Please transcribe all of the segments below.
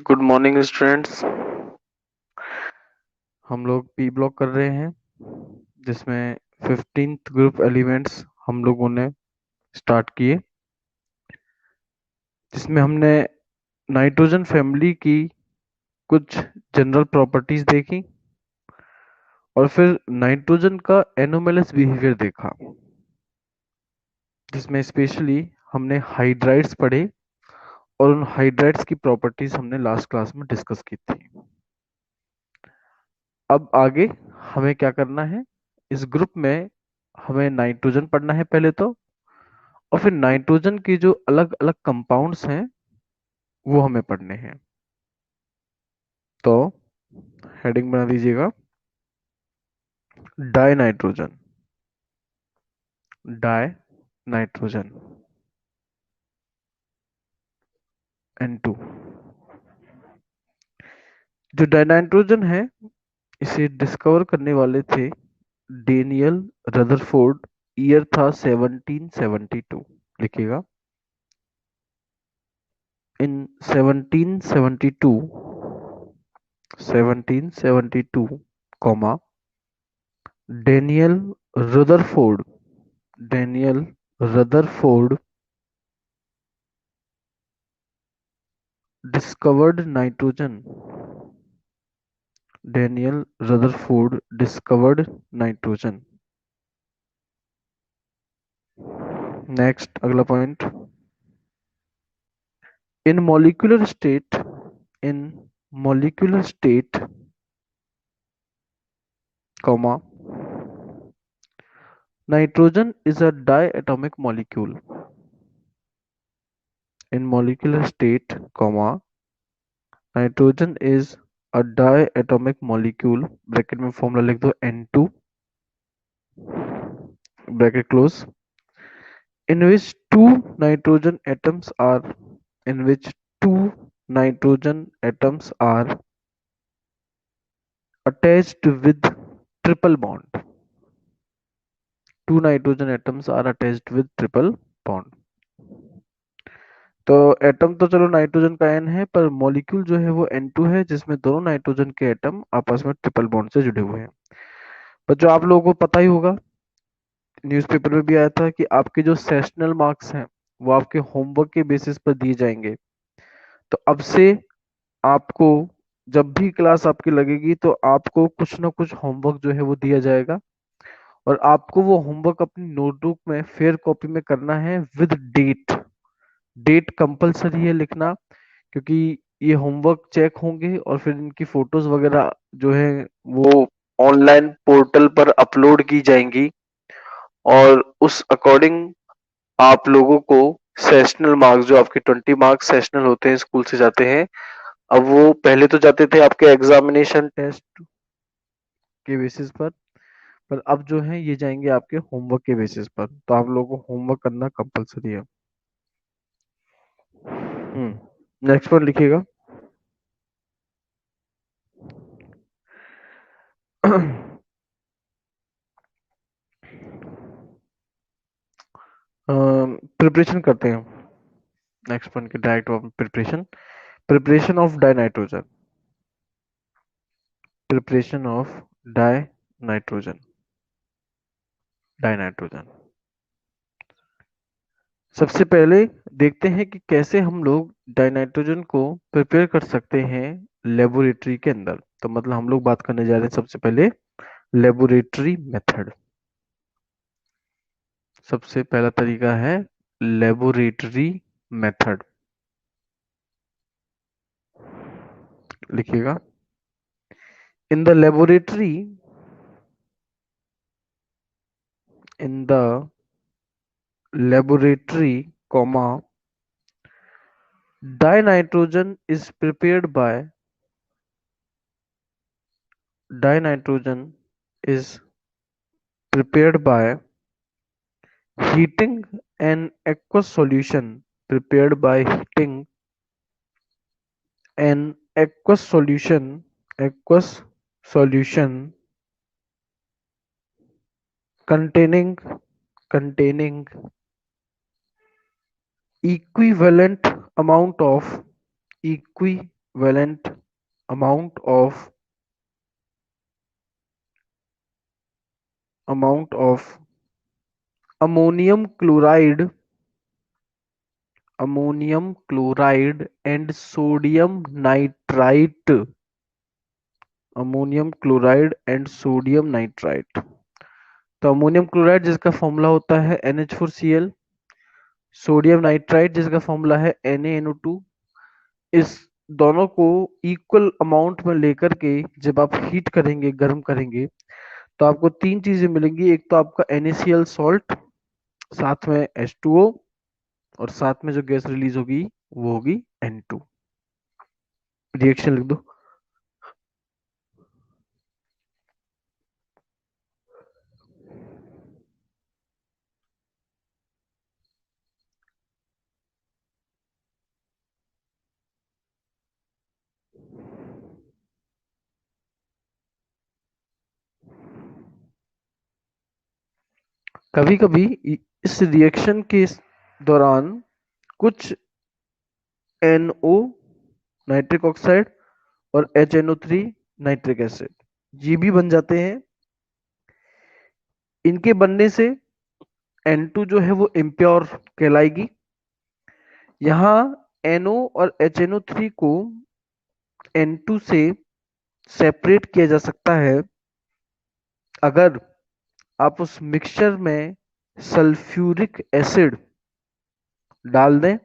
Good morning students. हम लोग P block कर रहे हैं जिसमें 15th ग्रुप एलिमेंट्स हम लोगों ने स्टार्ट किए, जिसमें हमने नाइट्रोजन फैमिली की कुछ जनरल प्रॉपर्टीज देखी और फिर नाइट्रोजन का एनोमलस बिहेवियर देखा, जिसमें स्पेशली हमने हाइड्राइड्स पढ़े और उन हाइड्राइड्स की प्रॉपर्टीज हमने लास्ट क्लास में डिस्कस की थी। अब आगे हमें क्या करना है, इस ग्रुप में हमें नाइट्रोजन पढ़ना है पहले तो, और फिर नाइट्रोजन के जो अलग अलग कंपाउंड्स हैं वो हमें पढ़ने हैं। तो हेडिंग बना दीजिएगा die nitrogen. Die nitrogen N2। जो डाई नाइट्रोजन है इसे डिस्कवर करने वाले थे डेनियल रदरफोर्ड। ईयर था 1772। लिखिएगा इन 1772, 1772 comma Daniel Rutherford, Daniel Rutherford discovered nitrogen. Daniel Rutherford discovered nitrogen. Next, अगला point, in molecular state, in molecular state, comma, nitrogen is a diatomic molecule. In molecular state, comma, nitrogen is a diatomic molecule, bracket में formula लिख दो N2, bracket close, in which two nitrogen atoms are in which two nitrogen atoms are attached with triple bond. Two nitrogen atoms are attached with triple bond. तो atom तो चलो nitrogen का N है, पर molecule जो है वो N2 है, जिसमें दोनों नाइट्रोजन के एटम आपस में ट्रिपल बॉन्ड से जुड़े हुए हैं। पर जो आप लोगों को पता ही होगा, न्यूज़पेपर में भी आया था कि आपके जो सेशनल मार्क्स हैं वो आपके होमवर्क के बेसिस पर दिए जाएंगे। तो अब से आपको जब भी क्लास आपकी लगेगी तो आपको कुछ ना कुछ होमवर्क जो है वो दिया जाएगा, और आपको वो होमवर्क अपनी नोटबुक में फेयर कॉपी में करना है विद डेट। डेट कंपलसरी है लिखना, क्योंकि ये होमवर्क चेक होंगे और फिर इनकी फोटोज वगैरह जो है वो ऑनलाइन पोर्टल पर अपलोड की जाएंगी, और उस अकॉर्डिंग आप लोगों को सेशनल मार्क्स, जो आपके 20 मार्क्स सेशनल होते हैं स्कूल से जाते हैं, अब वो पहले तो जाते थे आपके एग्जामिनेशन टेस्ट के बेसिस पर अब जो है ये जाएंगे आपके होमवर्क के बेसिस पर। तो आप लोगों को होमवर्क करना कंपलसरी है। नेक्स्ट पर लिखिएगा प्रिपरेशन करते हैं। नेक्स्ट पॉइंट की direct preparation, preparation of die nitrogen, preparation of die nitrogen, die nitrogen. सबसे पहले देखते हैं कि कैसे हम लोग डाई नाइट्रोजन को प्रिपेयर कर सकते हैं लेबोरेटरी के अंदर। तो मतलब हम लोग बात करने जा रहे हैं सबसे पहले लेबोरेटरी मेथड। सबसे पहला तरीका है लेबोरेटरी मेथड। लिखिएगा in the laboratory, in the laboratory, comma, dinitrogen is prepared by, dinitrogen is prepared by heating an aqueous solution, prepared by heating an aqueous solution, aqueous solution containing equivalent amount of equivalent amount of ammonium chloride and sodium nitrite, ammonium chloride and sodium nitrite. तो ammonium chloride जिसका formula होता है NH4Cl, sodium nitrite जिसका formula है NaNO2। इस दोनों को equal amount में लेकर के जब आप हीट करेंगे, गर्म करेंगे, तो आपको तीन चीजें मिलेंगी। एक तो आपका NaCl सॉल्ट, साथ में H2O, और साथ में जो गैस रिलीज होगी वो होगी N2। रिएक्शन लिख दो। कभी कभी इस रिएक्शन के दौरान कुछ NO नाइट्रिक ऑक्साइड और HNO3 नाइट्रिक एसिड ये भी बन जाते हैं। इनके बनने से N2 जो है वो इम्प्योर कहलाएगी। यहाँ NO और HNO3 को N2 से सेपरेट किया जा सकता है अगर आप उस मिक्सचर में सल्फ्यूरिक एसिड डाल दें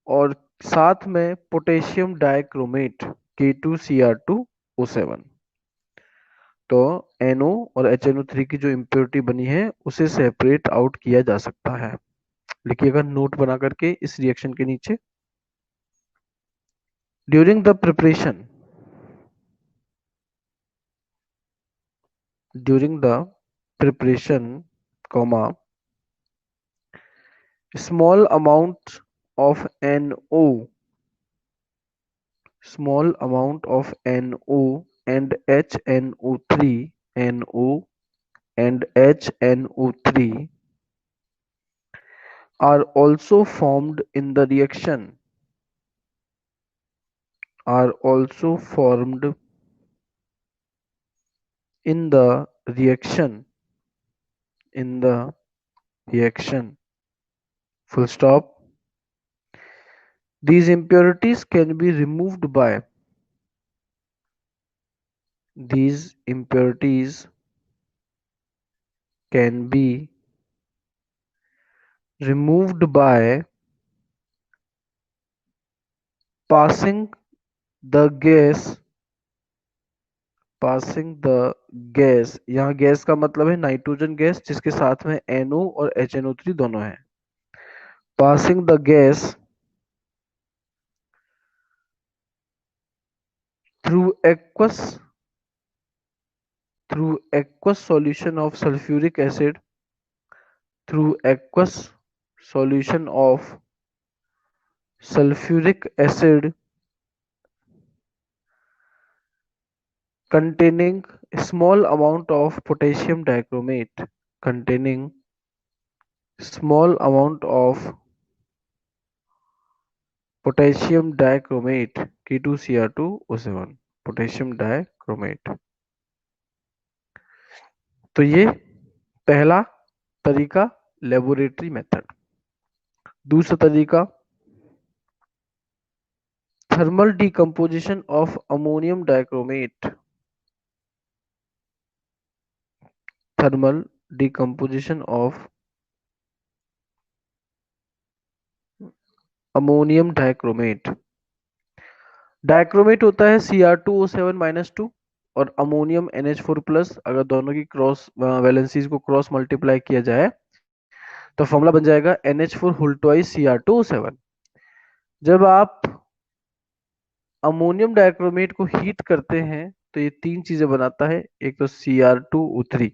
और साथ में पोटेशियम डाइक्रोमेट K2Cr2O7। तो NO और HNO3 की जो इम्प्योरिटी बनी है उसे सेपरेट आउट किया जा सकता है। लिखिएगा नोट बना करके इस रिएक्शन के नीचे। During the preparation during the preparation, comma, small amount of NO, small amount of NO and HNO3, NO and HNO3 are also formed in the reaction, are also formed in the reaction, in the reaction, full stop. These impurities can be removed by, these impurities can be removed by passing the gas, passing the gas, यहाँ gas का मतलब है nitrogen gas जिसके साथ में NO और HNO3 दोनों है। passing the gas through aqueous solution of sulfuric acid, through aqueous solution of sulfuric acid containing a small amount of potassium dichromate, containing small amount of potassium dichromate K2Cr2O7, potassium dichromate. तो ये पहला तरीका laboratory method. दूसरा तरीका thermal decomposition of ammonium dichromate, thermal decomposition of ammonium dichromate. Dichromate होता है Cr2O7-2 और ammonium NH4+। अगर दोनों की क्रॉस वैलेंसीज को क्रॉस मल्टीप्लाई किया जाए तो फॉर्मूला बन जाएगा NH4 होल ट्वाइस Cr2O7। जब आप अमोनियम डाइक्रोमेट को हीट करते हैं तो ये तीन चीजें बनाता है। एक तो Cr2O3,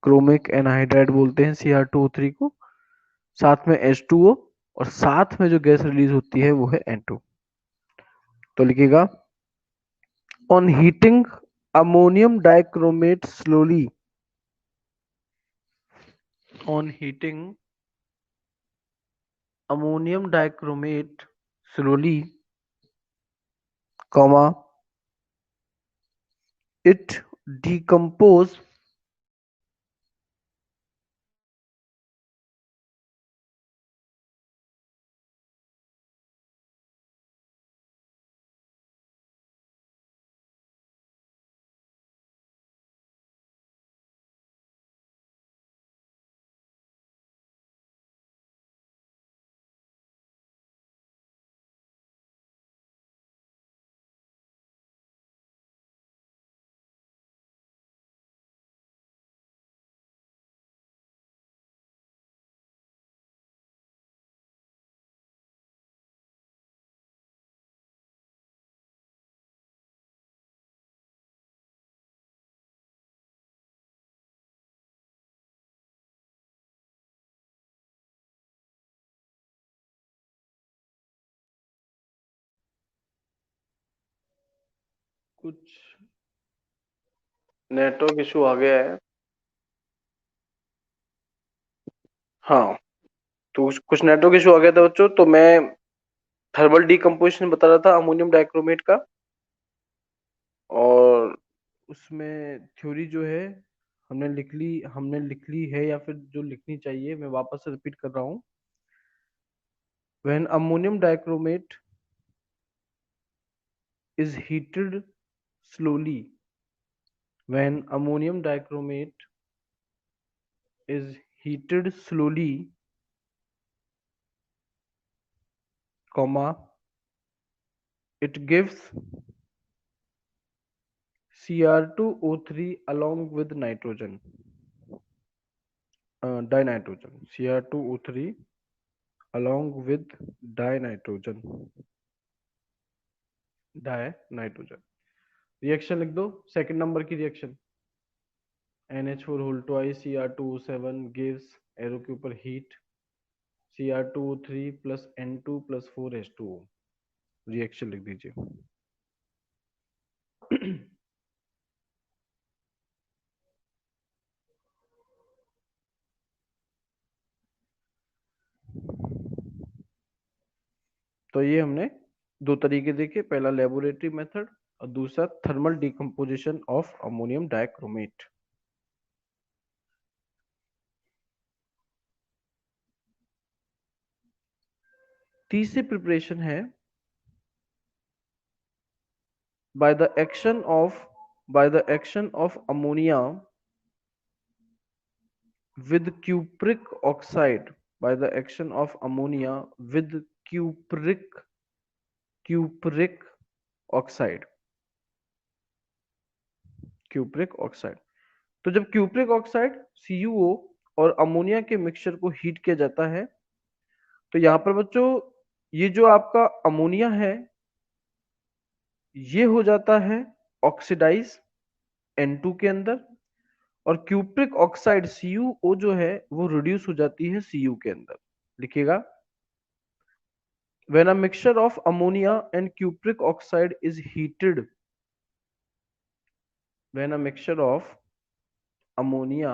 क्रोमिक एनहाइड्राइड बोलते हैं Cr2O3 को, साथ में H2O, और साथ में जो गैस रिलीज होती है वो है N2। तो लिखिएगा on heating ammonium dichromate slowly, on heating ammonium dichromate slowly, comma, it decompose कुछ नेटवर्क इशू आ गया है। हाँ, तो कुछ नेटवर्क इशू आ गया था बच्चों, तो मैं थर्मल डीकम्पोजिशन बता रहा था अमोनियम डाइक्रोमेट का। और उसमें थ्योरी जो है हमने लिख ली है, या फिर जो लिखनी चाहिए मैं वापस से रिपीट कर रहा हूँ। When ammonium dichromate is heated slowly, when ammonium dichromate is heated slowly, comma, it gives Cr2O3 along with nitrogen, dinitrogen, Cr2O3 along with dinitrogen, dinitrogen। Reaction लिख दो, सेकंड नंबर की reaction. NH4 whole twice Cr2O7 gives arrow के ऊपर heat Cr2O3 plus N2 plus 4H2O। Reaction लिख दीजिए। तो ये हमने दो तरीके देखे, पहला लेबोरेटरी मेथड और दूसरा thermal decomposition of ammonium dichromate. तीसरी प्रिपरेशन है by the action of ammonia with cupric oxide, by the action of ammonia with cupric oxide, cupric oxide. तो जब क्यूप्रिक ऑक्साइड CuO और अमोनिया के मिक्सचर को heat किया जाता है, तो यहां पर बच्चों ये जो आपका अमोनिया है ये हो जाता है ऑक्सीडाइज N2 के अंदर, और क्यूप्रिक ऑक्साइड CuO जो है वो रिड्यूस हो जाती है Cu के अंदर। लिखिएगा, when a mixture of ammonia and cupric oxide is heated, when a mixture of ammonia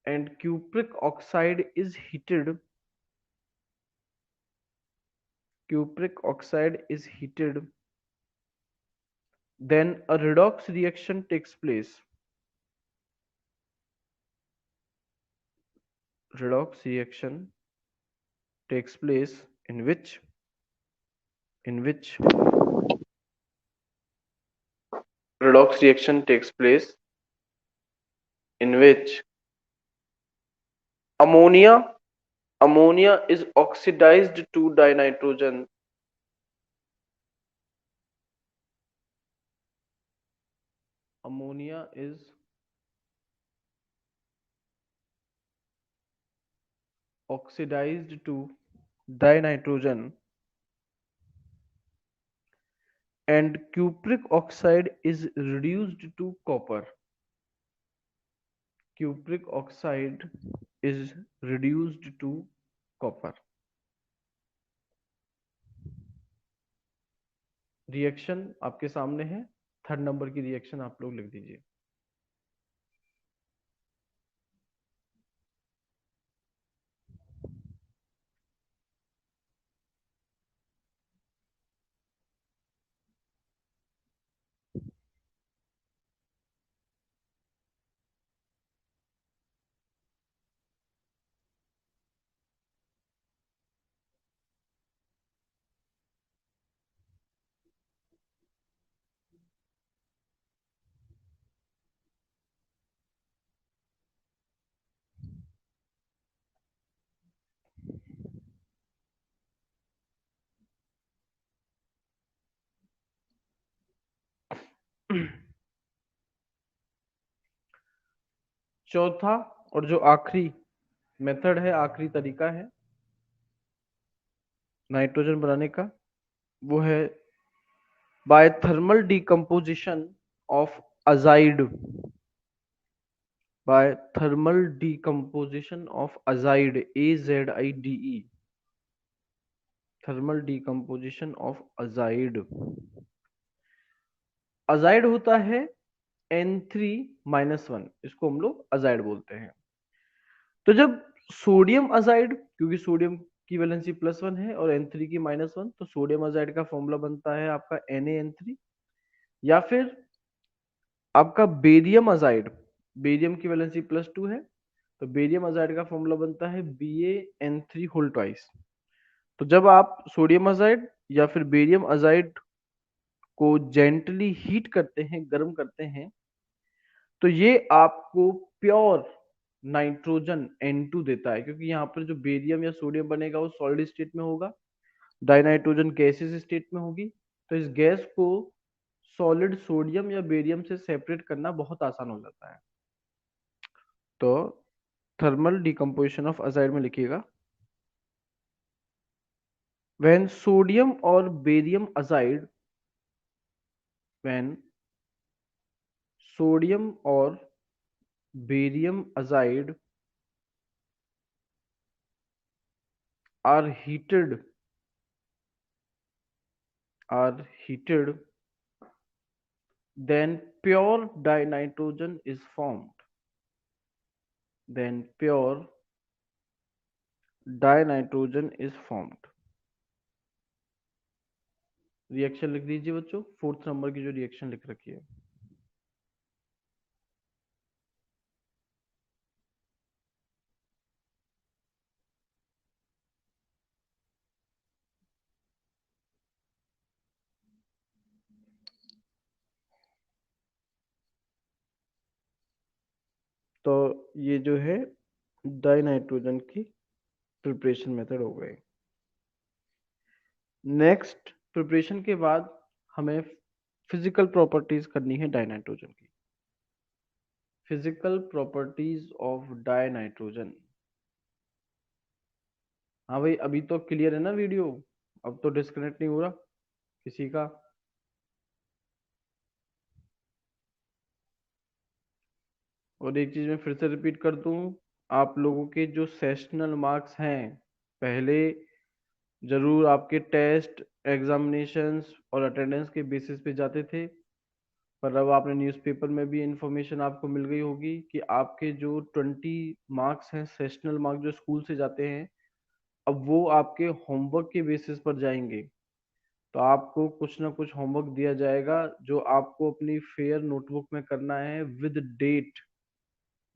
and cupric oxide is heated, cupric oxide is heated, then a redox reaction takes place. Redox reaction takes place in which redox reaction takes place in which ammonia is oxidized to dinitrogen. Ammonia is oxidized to dinitrogen and cupric oxide is reduced to copper. Cupric oxide is reduced to copper. Reaction आपके सामने है, third number की reaction आप लोग लिख दीजिए। चौथा और जो आखिरी मेथड है, आखिरी तरीका है नाइट्रोजन बनाने का, वो है by thermal decomposition of azide. By thermal decomposition of azide, AZIDE, thermal decomposition of azide. Azide होता है N3-1, इसको हम लोग अजाइड बोलते हैं। तो जब सोडियम अजाइड, क्योंकि सोडियम की वैलेंसी +1 है और N3 की -1, तो सोडियम अजाइड का फॉर्मूला बनता है आपका NaN3। या फिर आपका बेरियम अजाइड, बेरियम की वैलेंसी +2 है, तो बेरियम अजाइड का फॉर्मूला बनता है BaN3 होल ट्वाइस। तो जब आप सोडियम अजाइड या फिर बेरियम अजाइड को जेंटली हीट करते हैं, गर्म करते हैं, तो ये आपको प्योर नाइट्रोजन N2 देता है, क्योंकि यहाँ पर जो बेरियम या सोडियम बनेगा वो सॉलिड स्टेट में होगा, डाइनाइट्रोजन गैसेस स्टेट में होगी। तो इस गैस को सॉलिड सोडियम या बेरियम से सेपरेट करना बहुत आसान हो जाता है। तो थर्मल डिकम्पोजिशन ऑफ अजाइड में लिखिएगा, व्हेन सोडियम और बेरियम अजाइड, व्हेन सोडियम और barium azide are heated, then pure dinitrogen is formed. Then pure dinitrogen is formed. Reaction लिख दीजिए बच्चों, 4th नंबर की जो रिएक्शन लिख रखी है। तो ये जो है डाइनाइट्रोजन की प्रिपरेशन मेथड हो गई। नेक्स्ट प्रिपरेशन के बाद हमें फिजिकल प्रॉपर्टीज करनी है डाइनाइट्रोजन की। Physical properties of dinitrogen. हाँ भाई, अभी तो क्लियर है ना वीडियो? अब तो डिस्कनेक्ट नहीं हो रहा किसी का? और एक चीज मैं फिर से रिपीट कर दूं, आप लोगों के जो सेशनल मार्क्स हैं, पहले जरूर आपके टेस्ट, एग्जामिनेशंस और अटेंडेंस के बेसिस पे जाते थे, पर अब आपने न्यूज़पेपर में भी इंफॉर्मेशन आपको मिल गई होगी कि आपके जो 20 मार्क्स हैं, सेशनल मार्क्स जो स्कूल से जाते हैं, अब वो आपके होमवर्क के बेसिस पर जाएंगे। तो आपको कुछ ना कुछ होमवर्क दिया जाएगा जो आपको अपनी फेयर नोटबुक में करना है विद डेट।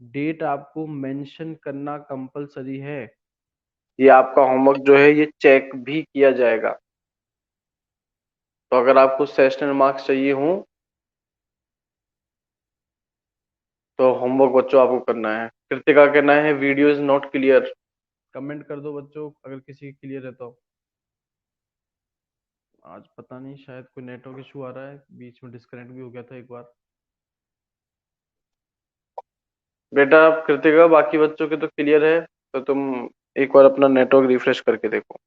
डेट आपको मेंशन करना कंपलसरी है। ये आपका होमवर्क जो है ये चेक भी किया जाएगा। तो अगर आपको सेशनल मार्क्स चाहिए हो तो होमवर्क बच्चों आपको करना है। कृतिका कहना है video is not clear. Comment कर दो बच्चों अगर किसी क्लियर है तो। आज पता नहीं, शायद कोई नेटवर्क इशू आ रहा है, बीच में डिस्कनेक्ट भी हो गया था एक बार। बेटा कृतिका, बाकी बच्चों के तो क्लियर है, तो तुम एक बार अपना नेटवर्क रिफ्रेश करके देखो।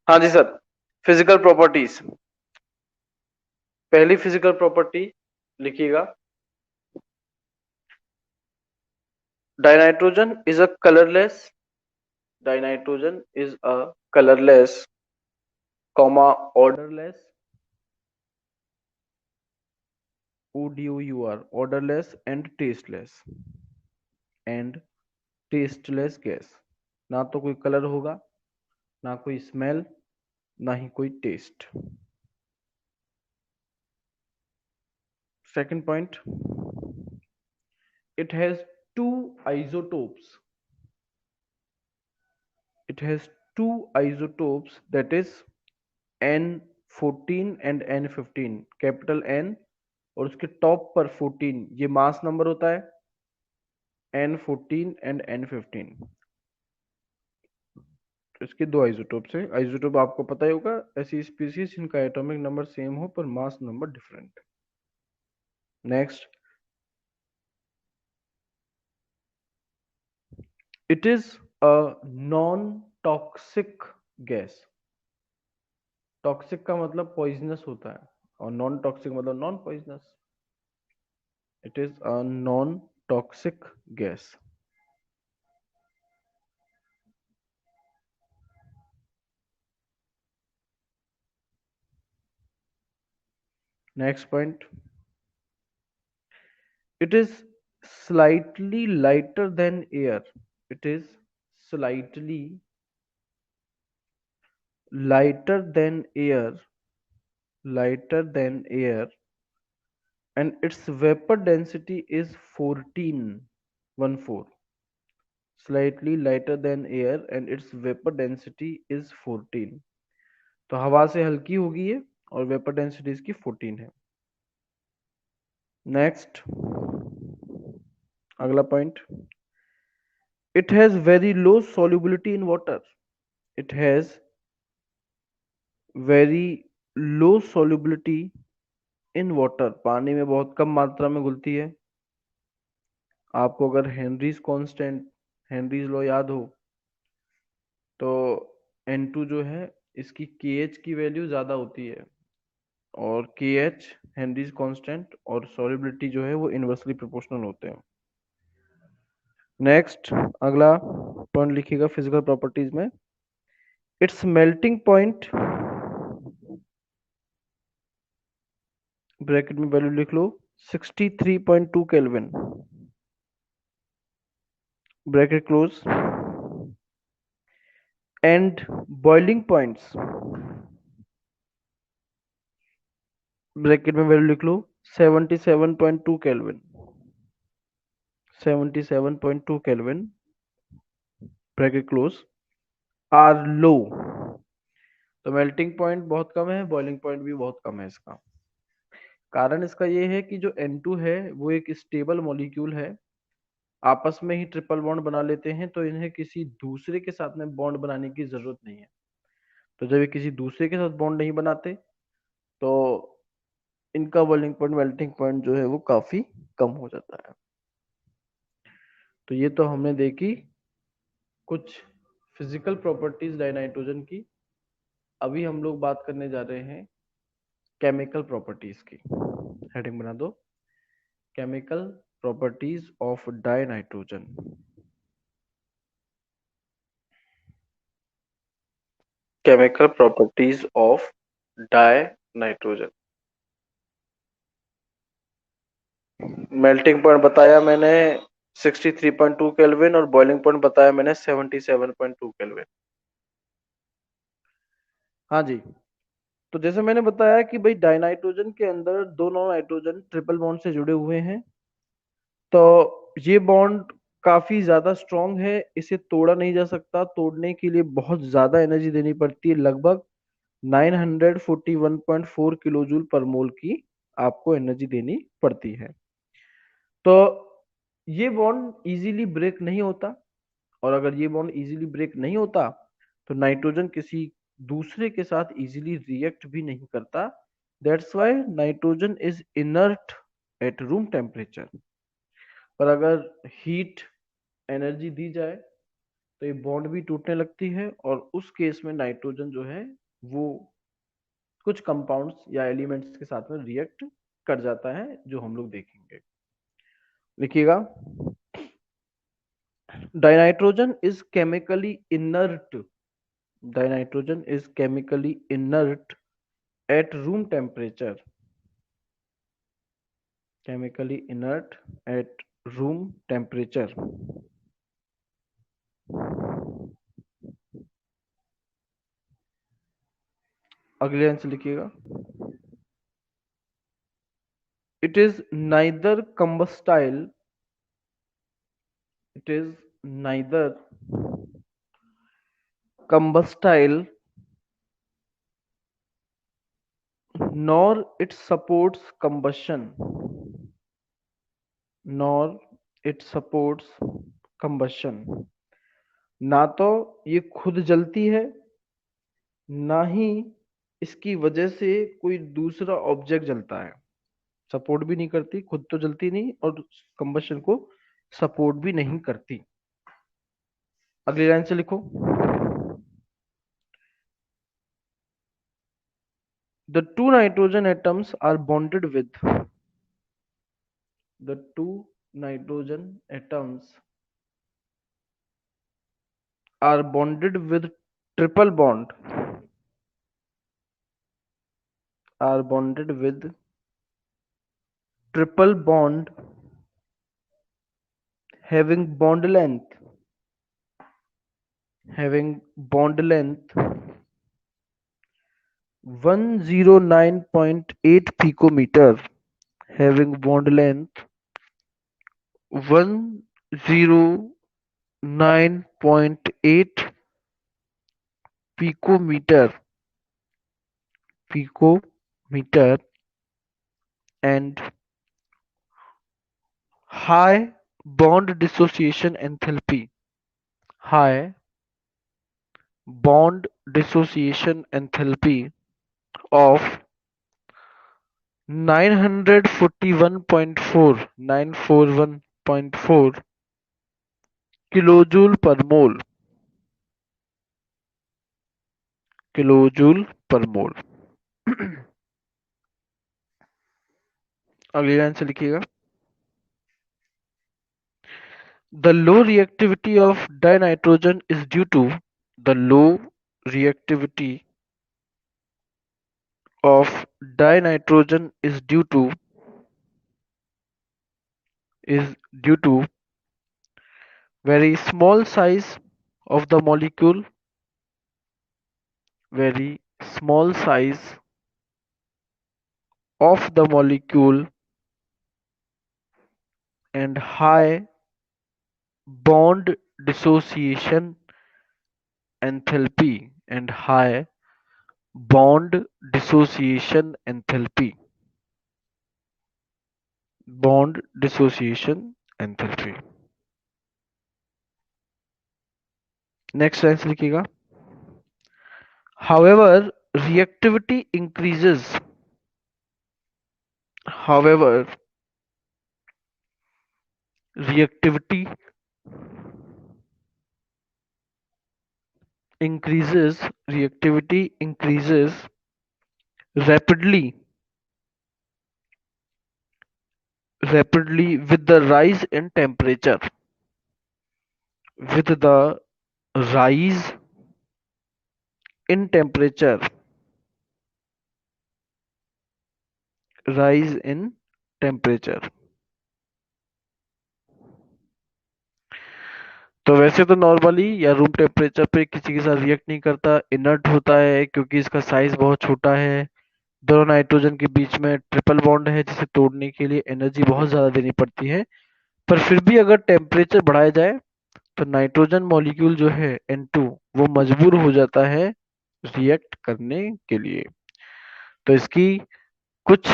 हाँ जी सर। फिजिकल प्रॉपर्टीज, पहली फिजिकल प्रॉपर्टी लिखिएगा, dinitrogen is a colourless, dinitrogen is a colourless, comma odourless, ODOUR, odourless and tasteless gas. ना तो कोई कलर होगा, ना कोई स्मेल, ना ही कोई taste. Second point, it has two isotopes, it has two isotopes, that is N14 and N15, capital N और उसके टॉप पर 14, ये मास नंबर होता है, N14 एंड N15। इसके दो आइसोटोप्स हैं। आइसोटोप आपको पता ही होगा, ऐसी स्पीसीज जिनका एटॉमिक नंबर सेम हो पर mass number different. Next, it is a non toxic gas. Toxic का मतलब पॉइजनस होता है और नॉन टॉक्सिक मतलब non poisonous. It is a non toxic gas. Next point, it is slightly lighter than air. It is slightly lighter than air, lighter than air, and its vapor density is 14, 14. Slightly lighter than air and its vapor density is 14. तो हवा से हल्की होगी ये और vapour density इसकी 14 है। Next, अगला point, it has very low solubility in water. It has very low solubility in water, पानी में बहुत कम मात्रा में घुलती है। आपको अगर हेनरीज कांस्टेंट, हेनरीज लॉ याद हो तो N2 जो है इसकी KH की वैल्यू ज्यादा होती है और KH हेनरीज कांस्टेंट और सॉल्युबिलिटी जो है वो इनवर्सली प्रोपोर्शनल होते हैं। नेक्स्ट, अगला पॉइंट लिखिएगा फिजिकल प्रॉपर्टीज में, इट्स मेल्टिंग पॉइंट, ब्रैकेट में वैल्यू लिख लो 63.2 kelvin, bracket close, and boiling points, bracket में वैल्यू लिख लो 77.2 केल्विन, 77.2 केल्विन, ब्रैकेट क्लोज, आर लो। तो मेल्टिंग पॉइंट बहुत कम है, बॉइलिंग पॉइंट भी बहुत कम है इसका। कारण इसका ये है कि जो N2 है वो एक स्टेबल मॉलिक्यूल है, आपस में ही ट्रिपल बॉन्ड बना लेते हैं, तो इन्हें किसी दूसरे के साथ में बॉन्ड बनाने की जरूरत नहीं है। तो जब ये किसी दूसरे के साथ बॉन्ड नहीं बनाते तो इनका बॉइलिंग पॉइंट, मेल्टिंग पॉइंट जो है वो काफी कम हो जाता है। तो ये तो हमने देखी कुछ फिजिकल प्रॉपर्टीज डाइनाइट्रोजन की। अभी हम लोग बात करने जा रहे हैं केमिकल प्रॉपर्टीज की। हेडिंग बना दो, chemical properties of dinitrogen. Chemical properties of dinitrogen. Melting point बताया मैंने 63.2 केल्विन और बॉइलिंग पॉइंट बताया मैंने 77.2 केल्विन। हाँ जी, तो जैसे मैंने बताया कि भाई डाइनाइट्रोजन के अंदर दो नॉन नाइट्रोजन ट्रिपल बॉन्ड से जुड़े हुए हैं, तो ये बॉन्ड काफी ज्यादा स्ट्रांग है, इसे तोड़ा नहीं जा सकता। तोड़ने के लिए बहुत ज्यादा एनर्जी देनी पड़ती है, लगभग 941.4 किलो जूल पर मोल की आपको एनर्जी देनी पड़ती है। तो ये बॉन्ड इजीली ब्रेक नहीं होता, और अगर ये बॉन्ड इजीली ब्रेक नहीं होता तो नाइट्रोजन किसी दूसरे के साथ इजीली रिएक्ट भी नहीं करता। That's why nitrogen is inert at room temperature. पर अगर हीट एनर्जी दी जाए तो ये बॉन्ड भी टूटने लगती है, और उस केस में नाइट्रोजन जो है वो कुछ कंपाउंड्स या एलिमेंट्स के साथ में रिएक्ट कर जाता है, जो हम लोग देखेंगे। लिखिएगा, dinitrogen is chemically inert, dinitrogen is chemically inert at room temperature, chemically inert at room temperature। अगले आंसर लिखिएगा, it is neither combustible, it is neither combustible nor it supports combustion, nor it supports combustion। ना तो ये खुद जलती है, ना ही इसकी वजह से कोई दूसरा ऑब्जेक्ट जलता है। सपोर्ट भी नहीं करती, खुद तो जलती नहीं और कंबशन को सपोर्ट भी नहीं करती। अगली लाइन से लिखो। The two nitrogen atoms are bonded with the two nitrogen atoms are bonded with triple bond are bonded with triple bond having bond length having bond length 109.8 picometer having bond length 109.8 picometer picometer and high bond dissociation enthalpy high bond dissociation enthalpy of 941.4 kilojoule पर मोल kilojoule पर मोल। अगली line से लिखिएगा। The low reactivity of dinitrogen is due to the low reactivity of dinitrogen is due to very small size of the molecule, very small size of the molecule and high bond dissociation enthalpy and high bond dissociation enthalpy bond dissociation enthalpy। Next line से लिखिएगा। However, reactivity increases. However, reactivity increases. Reactivity increases rapidly, rapidly with the rise in temperature. With the rise in temperature, rise in temperature। तो वैसे तो normally या room temperature पे किसी के साथ रिएक्ट नहीं करता, इनर्ट होता है क्योंकि इसका साइज बहुत छोटा है। दोनों नाइट्रोजन के बीच में ट्रिपल बॉन्ड है जिसे तोड़ने के लिए एनर्जी बहुत ज्यादा देनी पड़ती है। पर फिर भी अगर टेम्परेचर बढ़ाया जाए तो नाइट्रोजन मॉलिक्यूल जो है N2 वो मजबूर हो जाता है रिएक्ट करने के लिए। तो इसकी कुछ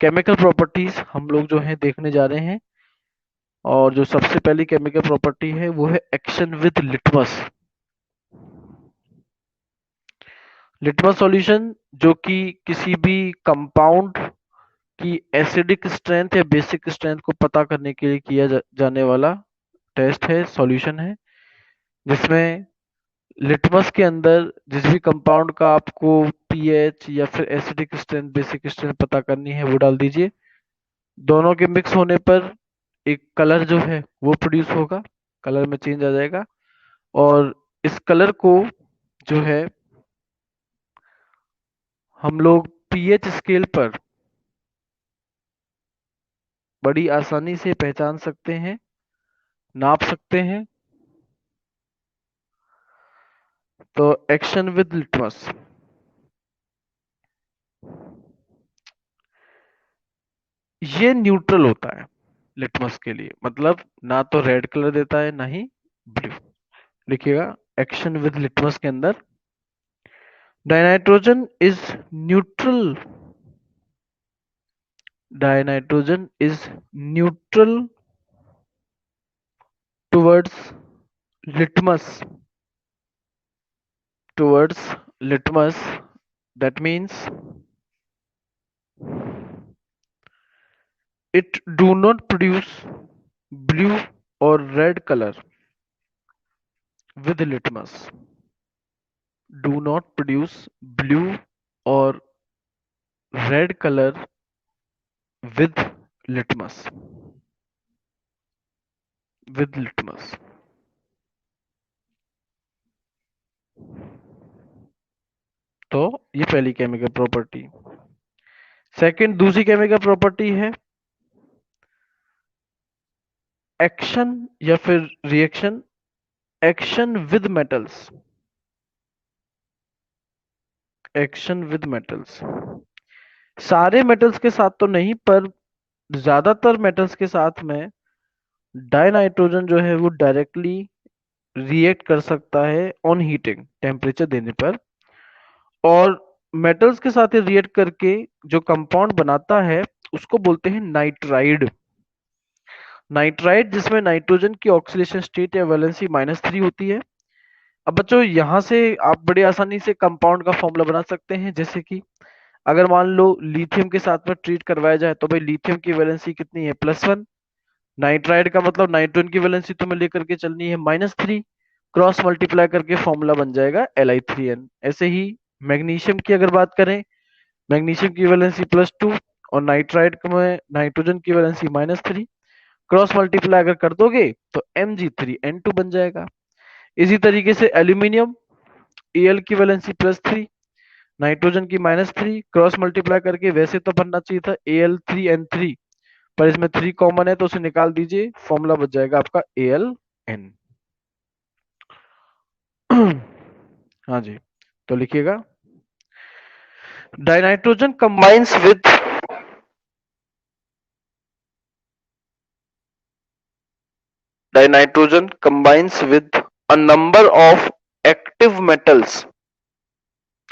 केमिकल प्रॉपर्टीज हम लोग जो है देखने जा रहे हैं। और जो सबसे पहली केमिकल प्रॉपर्टी है वो है action with litmus. Litmus solution जो कि किसी भी कंपाउंड की एसिडिक स्ट्रेंथ या बेसिक स्ट्रेंथ को पता करने के लिए किया जाने वाला टेस्ट है, सॉल्यूशन है, जिसमें लिटमस के अंदर जिस भी कंपाउंड का आपको पीएच या फिर एसिडिक स्ट्रेंथ बेसिक स्ट्रेंथ पता करनी है वो डाल दीजिए। दोनों के मिक्स होने पर एक कलर जो है वो प्रोड्यूस होगा, कलर में चेंज आ जाएगा। और इस कलर को जो है हम लोग पीएच स्केल पर बड़ी आसानी से पहचान सकते हैं, नाप सकते हैं। तो एक्शन विद लिटमस, ये न्यूट्रल होता है लिटमस के लिए, मतलब ना तो रेड कलर देता है ना ही ब्लू। लिखिएगा एक्शन विद लिटमस के अंदर dinitrogen is neutral, dinitrogen is neutral towards litmus towards litmus, that means It do not produce blue or red color with litmus. Do not produce blue or red color with litmus. With litmus. तो ये पहली chemical property. Second, दूसरी chemical property है action या फिर reaction, action with metals. Action with metals, सारे metals के साथ तो नहीं पर ज्यादातर मेटल्स के साथ में डाइनाइट्रोजन जो है वो डायरेक्टली रिएक्ट कर सकता है ऑन हीटिंग, टेम्परेचर देने पर। और मेटल्स के साथ रिएक्ट करके जो कंपाउंड बनाता है उसको बोलते हैं नाइट्राइड। नाइट्राइड जिसमें नाइट्रोजन की ऑक्सीडेशन स्टेट या वैलेंसी -3 होती है। अब बच्चों यहाँ से आप बड़ी आसानी से कंपाउंड का फॉर्मूला बना सकते हैं, जैसे कि अगर मान लो लिथियम के साथ में ट्रीट करवाया जाए तो भाई लिथियम की वैलेंसी कितनी है, +1। नाइट्राइड का मतलब नाइट्रोजन की वैलेंसी तुम्हें लेकर के चलनी है -3, क्रॉस मल्टीप्लाई करके फॉर्मूला बन जाएगा Li3n। ऐसे ही मैग्नीशियम की अगर बात करें, मैग्नीशियम की वैलेंसी +2 और नाइट्राइड में नाइट्रोजन की वैलेंसी -3, क्रॉस मल्टीप्लाई अगर कर दोगे तो Mg3n2 बन जाएगा। इसी तरीके से एल्यूमिनियम, Al की वैलेंसी +3, नाइट्रोजन की -3, क्रॉस मल्टीप्लाई करके वैसे तो बनना चाहिए था Al3n3, पर इसमें 3 कॉमन है तो उसे निकाल दीजिए, फॉर्मूला बच जाएगा आपका Aln। हाँ जी, तो लिखिएगा dinitrogen combines with dinitrogen combines with a number of active metals,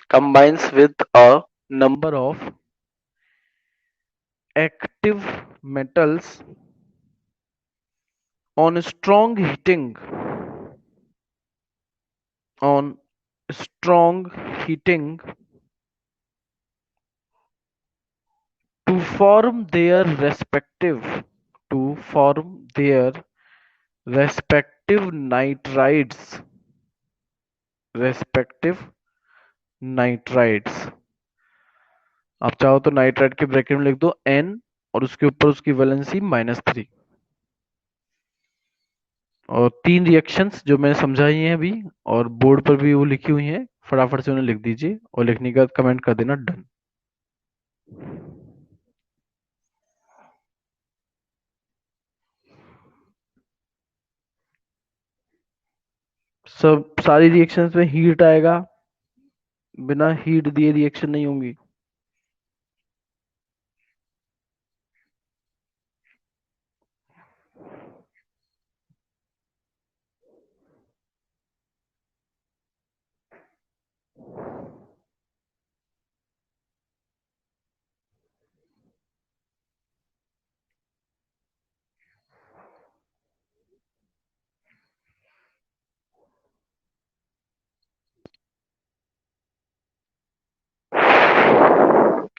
combines with a number of active metals on strong heating, on strong heating to form their respective to form their respective nitrides, respective nitrides। आप चाहो तो nitride के bracket में लिख दो N और उसके ऊपर उसकी वैलेंसी -3। और 3 रिएक्शंस जो मैंने समझाई हैं अभी और बोर्ड पर भी वो लिखी हुई हैं, फटाफट से उन्हें लिख दीजिए और लिखने के बाद कमेंट कर देना डन। सब सारी रिएक्शंस में हीट आएगा, बिना हीट दिए रिएक्शन नहीं होंगी।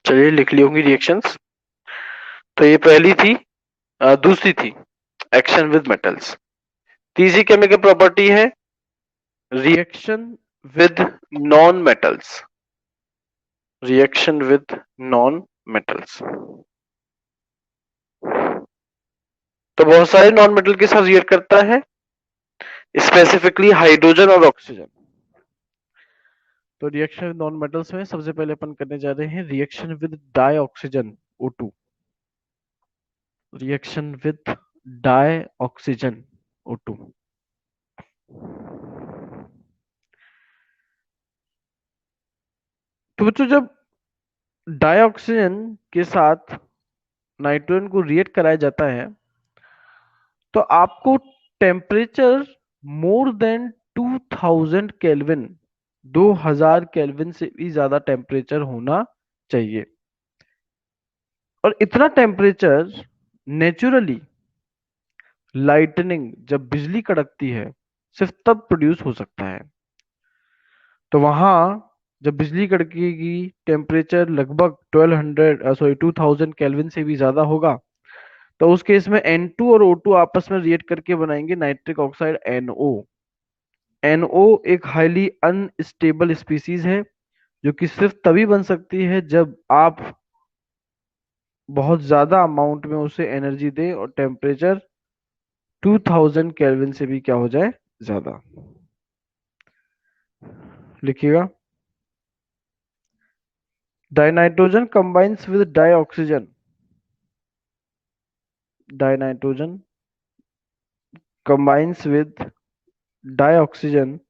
चलिए लिख ली होंगी रिएक्शंस। तो ये पहली थी, दूसरी थी एक्शन विद मेटल्स। तीसरी केमिकल प्रॉपर्टी है reaction with non metals, reaction with non metals. तो बहुत सारे नॉन मेटल के साथ रिएक्ट करता है, स्पेसिफिकली हाइड्रोजन और ऑक्सीजन। तो रिएक्शन विद नॉन मेटल्स में सबसे पहले अपन करने जा रहे हैं reaction with dioxygen O2, reaction with dioxygen O2। तो बच्चों जब डाई ऑक्सीजन के साथ नाइट्रोजन को रिएक्ट कराया जाता है तो आपको temperature more than 2000 kelvin, 2000 kelvin से भी ज्यादा टेम्परेचर होना चाहिए। और इतना टेम्परेचर नेचुरली लाइटनिंग, जब बिजली कड़कती है सिर्फ तब प्रोड्यूस हो सकता है। तो वहां जब बिजली कड़केगी टेम्परेचर लगभग 2000 केल्विन से भी ज्यादा होगा, तो उस केस में N2 और O2 आपस में रिएक्ट करके बनाएंगे नाइट्रिक ऑक्साइड NO। NO एक हाईली अनस्टेबल स्पीसीज है जो कि सिर्फ तभी बन सकती है जब आप बहुत ज्यादा अमाउंट में उसे एनर्जी दे और टेम्परेचर 2000 केल्विन से भी क्या हो जाए, ज्यादा। लिखिएगा, dinitrogen combines with dioxygen. Dinitrogen combines with dioxygen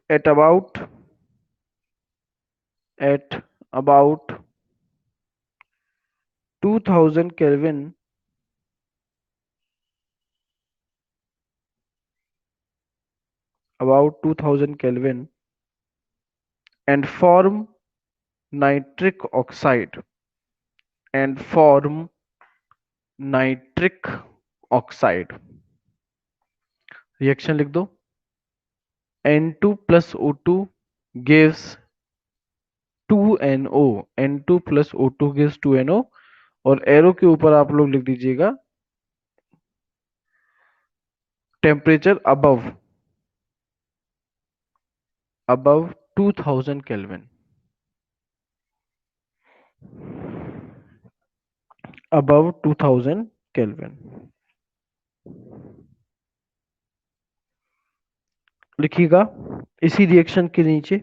at about at about 2000 Kelvin about 2000 Kelvin and form nitric oxide and form nitric oxide। Reaction लिख दो, N2 plus O2 gives 2NO। N2 plus O2 gives 2NO। और arrow के ऊपर आप लोग लिख दीजिएगा temperature above 2000 kelvin. Above 2000 kelvin लिखिएगा। इसी रिएक्शन के नीचे,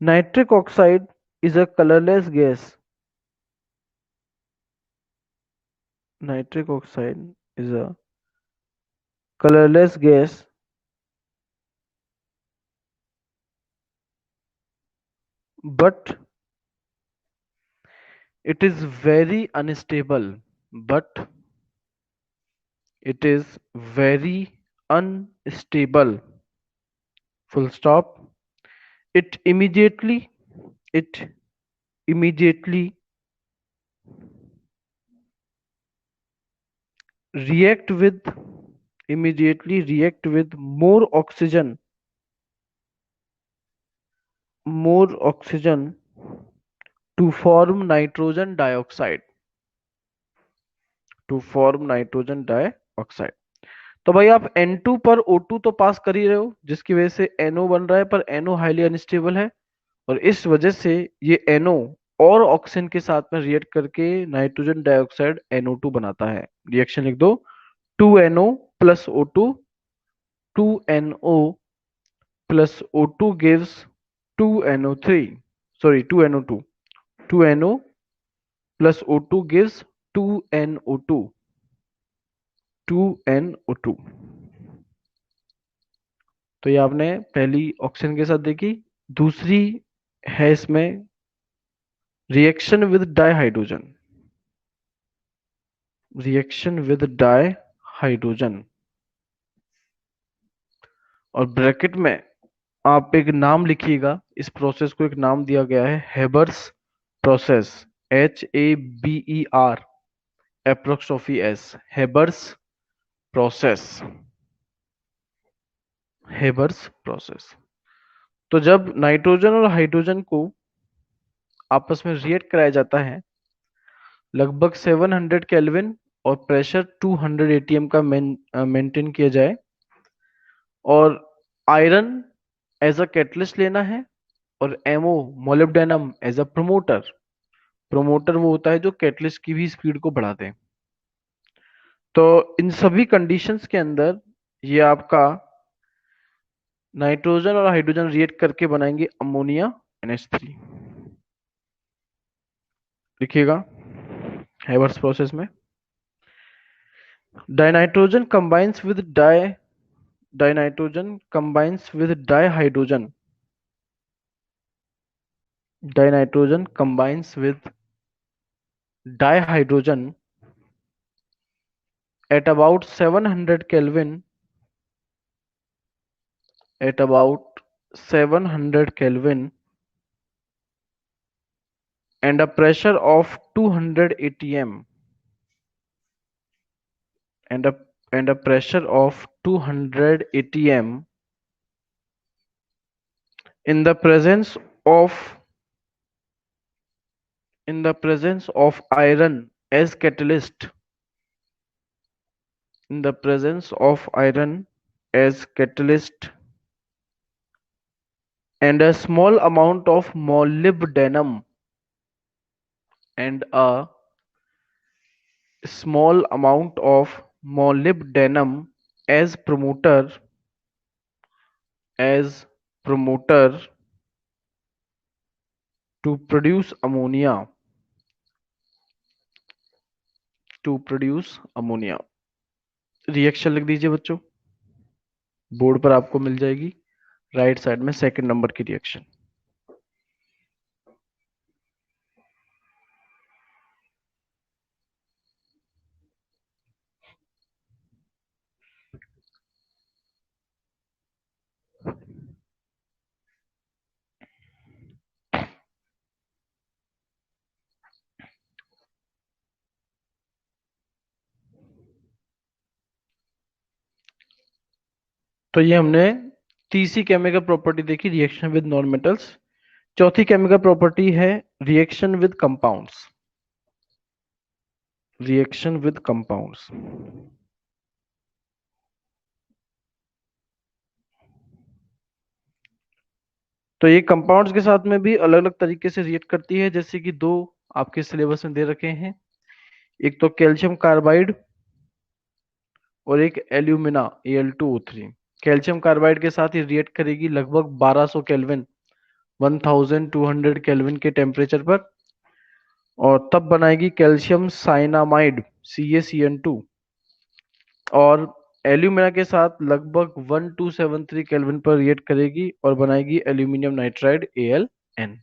nitric oxide is a colourless gas. Nitric oxide is a colourless gas but it is very unstable, but it is very unstable, full stop। it immediately it immediately react with react with more oxygen to form nitrogen dioxide, to form nitrogen dioxide। तो भाई आप N2 पर O2 तो पास कर ही रहे हो जिसकी वजह से NO बन रहा है, पर NO हाईली अनस्टेबल है और इस वजह से ये NO और ऑक्सीजन के साथ में रिएक्ट करके नाइट्रोजन डाइऑक्साइड NO2 बनाता है। रिएक्शन लिख दो, 2NO plus O2, 2NO plus O2 gives 2NO3, sorry 2NO2, 2NO plus O2 gives 2NO2, 2NO2। तो ये आपने पहली ऑक्सीजन के साथ देखी। दूसरी है इसमें reaction with dihydrogen. Reaction with dihydrogen, और ब्रैकेट में आप एक नाम लिखिएगा। इस प्रोसेस को एक नाम दिया गया है Haber's process, HABER एप्रोक्सॉफी S, Haber's process, Haber's process. तो जब नाइट्रोजन और हाइड्रोजन को आपस में रिएक्ट कराया जाता है लगभग 700 केल्विन और प्रेशर 200 एटीएम का मेंटेन किया जाए, और आयरन एज अ कैटलिस्ट लेना है और MO molybdenum as a promoter. Promoter वो होता है जो कैटलिस्ट की भी स्पीड को बढ़ा दे। तो इन सभी कंडीशंस के अंदर ये आपका नाइट्रोजन और हाइड्रोजन रिएक्ट करके बनाएंगे अमोनिया NH3। लिखिएगा, हेबर्स प्रोसेस में dinitrogen combines with dinitrogen combines with dihydrogen. Dinitrogen combines with dihydrogen at about 700 Kelvin, at about 700 Kelvin and a pressure of 200 atm, and a pressure of 200 atm in the presence of iron as catalyst, in the presence of iron as catalyst and a small amount of molybdenum and a small amount of molybdenum as promoter to produce ammonia, reaction लिख दीजिए बच्चों, board पर आपको मिल जाएगी right side में second number की reaction. तो ये हमने तीसरी केमिकल प्रॉपर्टी देखी, रिएक्शन विद नॉन मेटल्स। चौथी केमिकल प्रॉपर्टी है reaction with compounds, reaction with compounds. तो ये कंपाउंड्स के साथ में भी अलग अलग तरीके से रिएक्ट करती है, जैसे कि दो आपके सिलेबस में दे रखे हैं, एक तो कैल्शियम कार्बाइड और एक एल्यूमिना Al2O3। कैल्शियम कार्बाइड के साथ ही रिएक्ट करेगी लगभग 1200 केल्विन, 1200 केल्विन के टेम्परेचर पर, और तब बनाएगी कैल्शियम साइनामाइड CaCN2, और एल्यूमिना के साथ लगभग 1273 केल्विन पर रिएक्ट करेगी और बनाएगी एल्यूमिनियम नाइट्राइड AlN।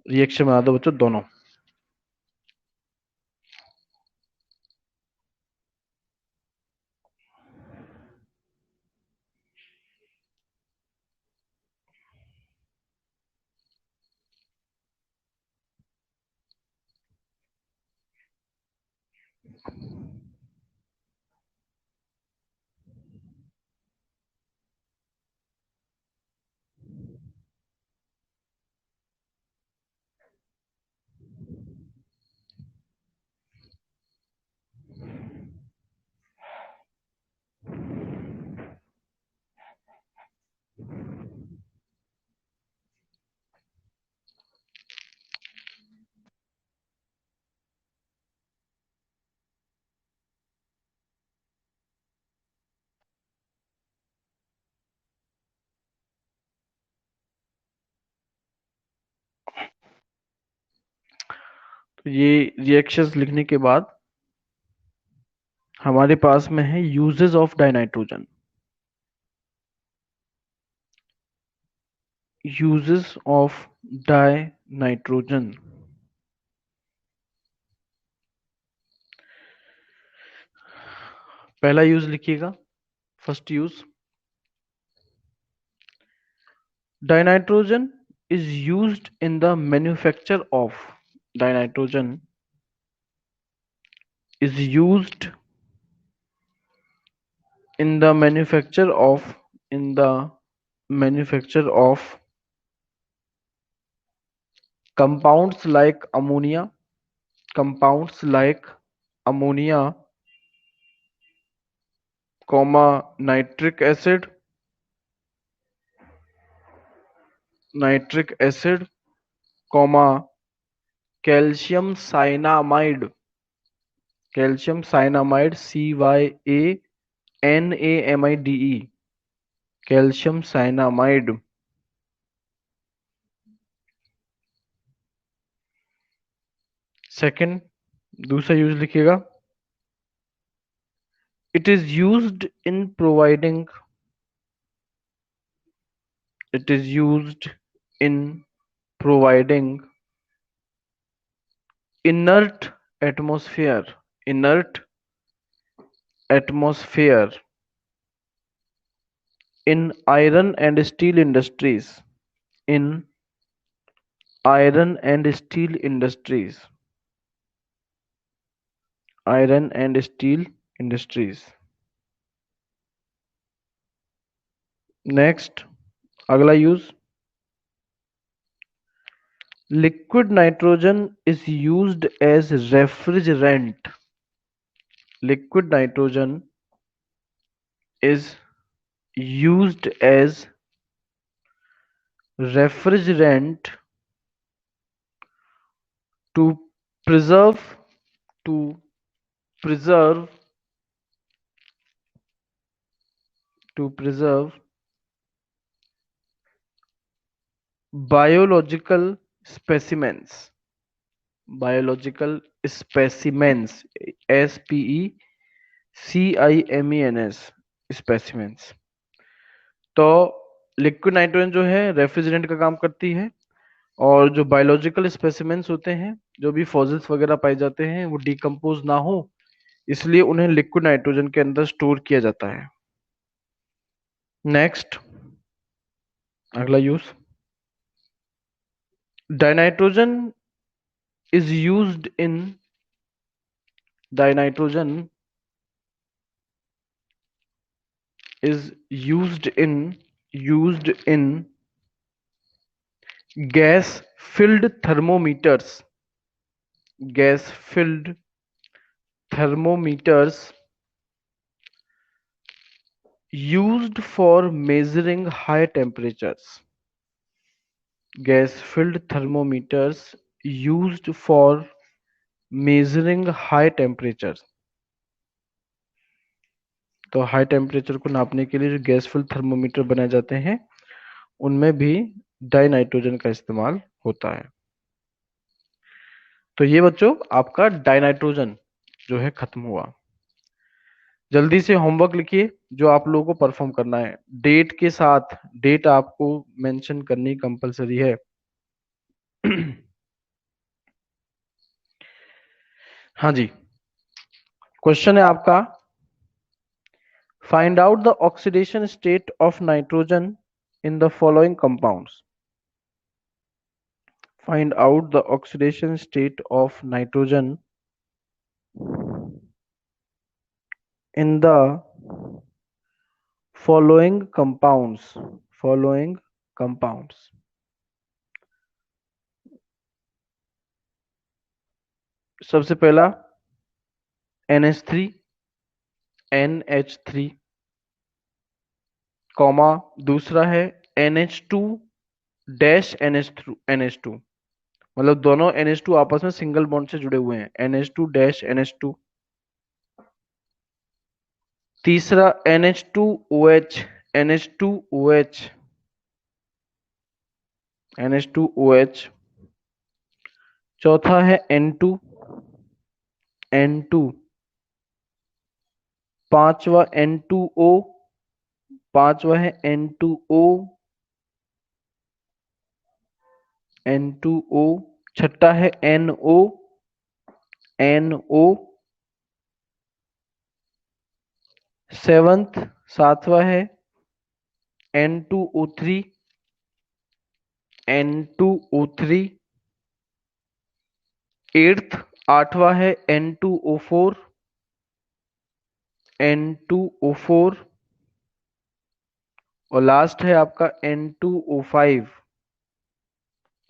रिएक्शन बना दो बच्चों दोनों। तो ये रिएक्शंस लिखने के बाद हमारे पास में है uses of dinitrogen. Uses of dinitrogen, पहला यूज लिखिएगा, first use, dinitrogen is used in the manufacture of, dinitrogen is used in the manufacture of, in the manufacture of compounds like ammonia, compounds like ammonia, comma nitric acid, nitric acid, comma calcium cyanamide, calcium cyanamide CYANAMIDE, calcium cyanamide। Second, दूसरा use लिखिएगा, it is used in providing, it is used in providing inert atmosphere, inert atmosphere in iron and steel industries, in iron and steel industries, iron and steel industries। Next, अगला use, liquid nitrogen is used as refrigerant. Liquid nitrogen is used as refrigerant to preserve to preserve to preserve biological specimens. Biological specimens, SPECIMENS, specimens. तो liquid nitrogen जो है refrigerant का काम करती है, और जो बायोलॉजिकल स्पेसिमेंस होते हैं, जो भी फॉसिल्स वगैरह पाए जाते हैं, वो डिकम्पोज ना हो, इसलिए उन्हें लिक्विड नाइट्रोजन के अंदर स्टोर किया जाता है। नेक्स्ट, अगला use, dinitrogen is used in dinitrogen is used in gas filled thermometers. Gas filled thermometers used for measuring high temperatures. Gas filled thermometers used for measuring high temperatures. तो high temperature को नापने के लिए जो gas filled thermometer बनाए जाते हैं, उनमें भी डाइनाइट्रोजन का इस्तेमाल होता है। तो ये बच्चों आपका डाइनाइट्रोजन जो है खत्म हुआ। जल्दी से होमवर्क लिखिए जो आप लोगों को परफॉर्म करना है, डेट के साथ। डेट आपको मेंशन करनी कंपलसरी है। हाँ जी, क्वेश्चन है आपका, find out the oxidation state of nitrogen in the following compounds. Find out the oxidation state of nitrogen in the following compounds. Following compounds, सबसे पहला NH3, NH3, कॉमा दूसरा है NH2 डैश NH2, मतलब दोनों NH2 आपस में single bond से जुड़े हुए हैं, NH2 डैश NH2। तीसरा NH2OH, NH2OH, NH2OH। चौथा है N2, N2। पांचवा N2O, पांचवा है N2O, N2O। छठा है NO, NO। सेवंथ, सातवां है N2O3, N2O3। एट्थ, आठवां है N2O4, N2O4। और लास्ट है आपका N2O5,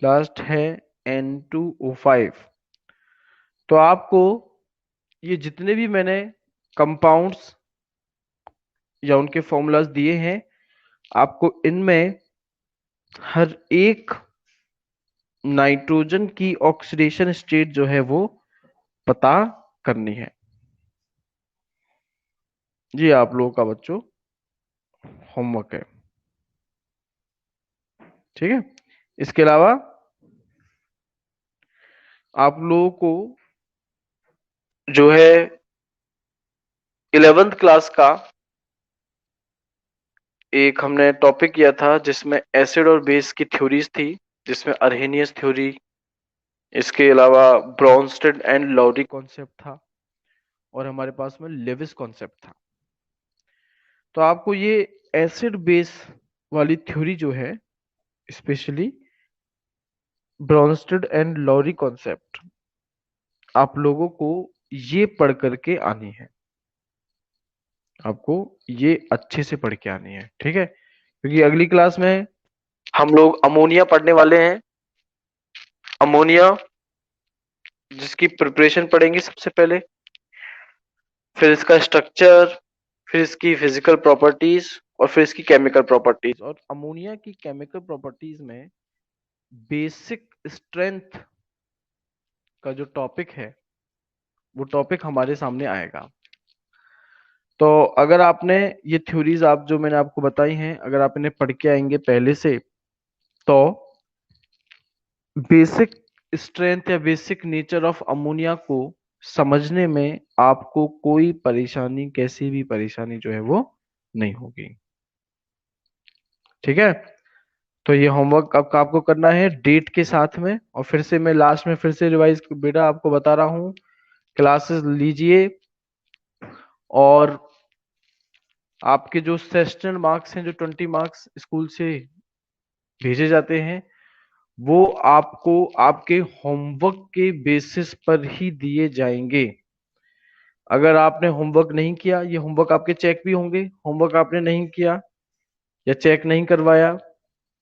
लास्ट है N2O5। तो आपको ये जितने भी मैंने कंपाउंड्स या उनके फॉर्मूलाज दिए हैं, आपको इनमें हर एक नाइट्रोजन की ऑक्सीडेशन स्टेट जो है वो पता करनी है। ये आप लोगों का बच्चों होमवर्क है, ठीक है। इसके अलावा आप लोगों को जो है 11th क्लास का एक हमने टॉपिक किया था जिसमें एसिड और बेस की थ्योरीज थी, जिसमें अर्हेनियस थ्योरी, इसके अलावा ब्रॉन्स्टेड एंड लॉरी कॉन्सेप्ट था, और हमारे पास में लेविस कॉन्सेप्ट था। तो आपको ये एसिड बेस वाली थ्योरी जो है, specially Bronsted and Lowry concept, आप लोगों को ये पढ़ करके आनी है, आपको ये अच्छे से पढ़ के आनी है, ठीक है। क्योंकि अगली क्लास में हम लोग अमोनिया पढ़ने वाले हैं। अमोनिया, जिसकी प्रिपरेशन पढ़ेंगे सबसे पहले, फिर इसका स्ट्रक्चर, फिर इसकी फिजिकल प्रॉपर्टीज, और फिर इसकी केमिकल प्रॉपर्टीज। और अमोनिया की केमिकल प्रॉपर्टीज में बेसिक स्ट्रेंथ का जो टॉपिक है वो टॉपिक हमारे सामने आएगा। तो अगर आपने ये थ्योरीज आप जो मैंने आपको बताई हैं, अगर आप इन्हें पढ़ के आएंगे पहले से, तो बेसिक स्ट्रेंथ या बेसिक नेचर ऑफ अमोनिया को समझने में आपको कोई परेशानी, कैसी भी परेशानी जो है वो नहीं होगी। ठीक है। तो ये होमवर्क आपका आपको करना है डेट के साथ में, और फिर से मैं लास्ट में फिर से रिवाइज बेटा आपको बता रहा हूँ, क्लासेस लीजिए, और आपके जो सेशनल मार्क्स हैं, जो 20 मार्क्स स्कूल से भेजे जाते हैं, वो आपको आपके होमवर्क के बेसिस पर ही दिए जाएंगे। अगर आपने होमवर्क नहीं किया, ये होमवर्क आपके चेक भी होंगे, होमवर्क आपने नहीं किया या चेक नहीं करवाया,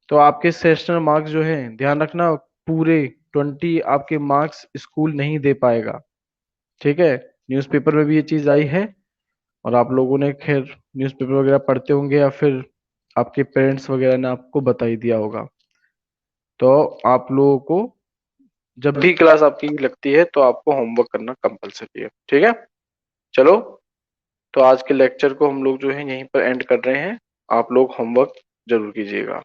तो आपके सेशनल मार्क्स जो है, ध्यान रखना, पूरे 20 आपके मार्क्स स्कूल नहीं दे पाएगा। ठीक है। न्यूज़पेपर में भी ये चीज आई है, और आप लोगों ने खैर न्यूज़पेपर वगैरह पढ़ते होंगे, या फिर आपके पेरेंट्स वगैरह ने आपको बता ही दिया होगा। तो आप लोगों को जब भी क्लास आपकी लगती है तो आपको होमवर्क करना कंपलसरी है। ठीक है। चलो, तो आज के लेक्चर को हम लोग जो है यहीं पर एंड कर रहे हैं। आप लोग होमवर्क जरूर कीजिएगा।